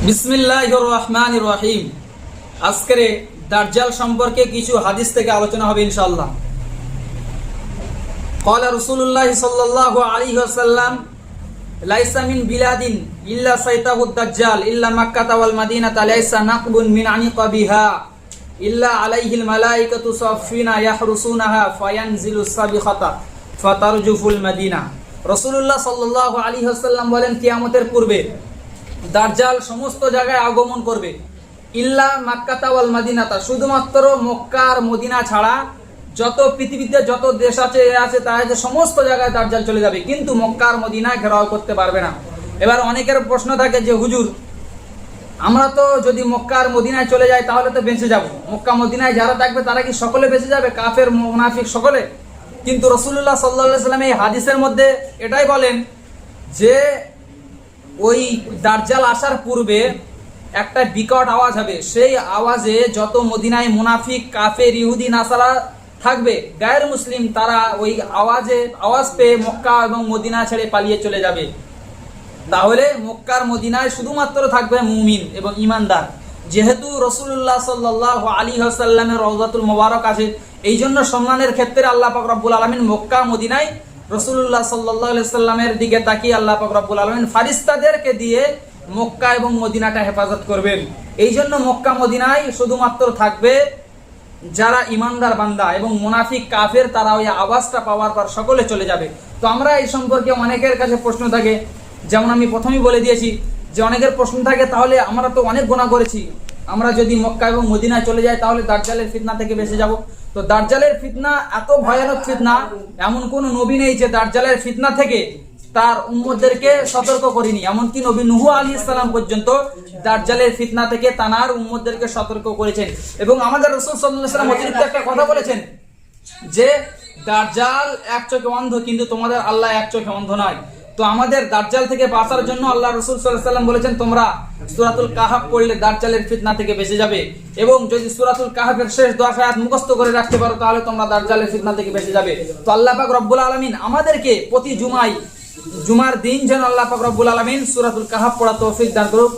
বিসমিল্লাহির রহমানির রহিম। আজকে দাজ্জাল সম্পর্কে কিছু হাদিস থেকে আলোচনা হবে ইনশাআল্লাহ। قال رسول الله صلى الله عليه وسلم ليس من بلاد الا سيطه الدجال الا مكه والمدينه ليس نقب من عنقبها الا عليه الملائكه صافين يحرسونها فينزل الصبيحه فترجف المدينه। রাসূলুল্লাহ সাল্লাল্লাহু আলাইহি ওয়াসাল্লাম বলেন, কিয়ামতের পূর্বে দাজ্জাল সমস্ত জায়গায় আগমন করবে, ইল্লা মাক্কাতা ওয়াল মাদিনাতা, শুধুমাত্র মক্কা আর মদিনা ছাড়া যত পৃথিবীতে যত দেশ আছে তার সমস্ত জায়গায় দাজ্জাল চলে যাবে, কিন্তু মক্কা আর মদিনা ঘেরাও করতে পারবে না। এবার অনেকের প্রশ্ন থাকে যে হুজুর, আমরা তো যদি মক্কা আর মদিনায় চলে যাই তাহলে তো বেঁচে যাব, মক্কা মদিনায় যারা থাকবে তারা কি সকলে বেঁচে যাবে, কাফের মুনাফিক সকলে? কিন্তু রাসূলুল্লাহ সাল্লাল্লাহু আলাইহি ওয়াসাল্লাম এই হাদিসের মধ্যে এটাই বলেন যে ওই দাজ্জাল আসার পূর্বে একটা বিকট আওয়াজ হবে, সেই আওয়াজে যত মদিনায় মুনাফিক কাফের ইহুদি নাসারা থাকবে গায়ের মুসলিম, তারা ওই আওয়াজ পেয়ে মক্কা এবং মদিনা ছেড়ে পালিয়ে চলে যাবে। তাহলে মক্কার মদিনায় শুধুমাত্র থাকবে মুমিন এবং ইমানদার। যেহেতু রাসূলুল্লাহ সাল্লাল্লাহু আলাইহি ওয়াসাল্লামের রওজাতুল মুবারক আছে, এই জন্য সম্মানের ক্ষেত্রে আল্লাহ পাক রব্বুল আলামিন মক্কা মদিনায় রাসূলুল্লাহ সাল্লাল্লাহু আলাইহি ওয়াসাল্লামের দিকে তাকিয়ে আল্লাহ পাক রব্বুল আলামিন ফারিস্তাদেরকে দিয়ে মক্কা এবং মদিনাটা হেফাজত করবেন। এই জন্য মক্কা মদিনায় শুধুমাত্র থাকবে যারা ইমানদার বান্দা, এবং মুনাফিক কাফের তারা ওই আওয়াজটা পাওয়ার পর সকলে চলে যাবে। তো আমরা এই সম্পর্কে অনেকের কাছে প্রশ্ন থাকে, যেমন আমি প্রথমেই বলে দিয়েছি যে অনেকের প্রশ্ন থাকে, তাহলে আমরা তো অনেক গুনাহ করেছি, আমরা যদি মক্কা এবং মদিনায় চলে যাই তাহলে দাজ্জালের ফিতনা থেকে বেঁচে যাব। তো দাজ্জালের ফিতনা এত ভয়ানক ফিতনা, এমন কোন নবী নেই যে দাজ্জালের ফিতনা থেকে তার উম্মতদেরকে সতর্ক করেনি। এমনকি নবী নূহ আলাইহিস সালাম পর্যন্ত দাজ্জালের ফিতনা থেকে তার উম্মতদেরকে সতর্ক করেছেন। এবং আমাদের রাসূল সাল্লাল্লাহু আলাইহি ওয়াসাল্লাম অতিরিক্ত একটা কথা বলেছেন যে দাজ্জাল এক চোখে অন্ধ, কিন্তু তোমাদের আল্লাহ এক চোখে অন্ধ নয়। তো আমাদের দাজ্জাল থেকে বাঁচার জন্য আল্লাহ রাসূল সাল্লাল্লাহু আলাইহি ওয়াসাল্লাম বলেছেন, তোমরা সূরাতুল কাহফ পড়লে দাজ্জালের ফিতনা থেকে বেঁচে যাবে, এবং যদি সূরাতুল কাহফের শেষ 10 আয়াত মুখস্থ করে রাখতে পারো তাহলে তোমরা দাজ্জালের ফিতনা থেকে বেঁচে যাবে। তো আল্লাহ পাক রব্বুল আলামিন আমাদেরকে প্রতি জুমার দিন যেন আল্লাহ পাক রব্বুল আলামিন সূরাতুল কাহফ পড়া তৌফিক দান করুক।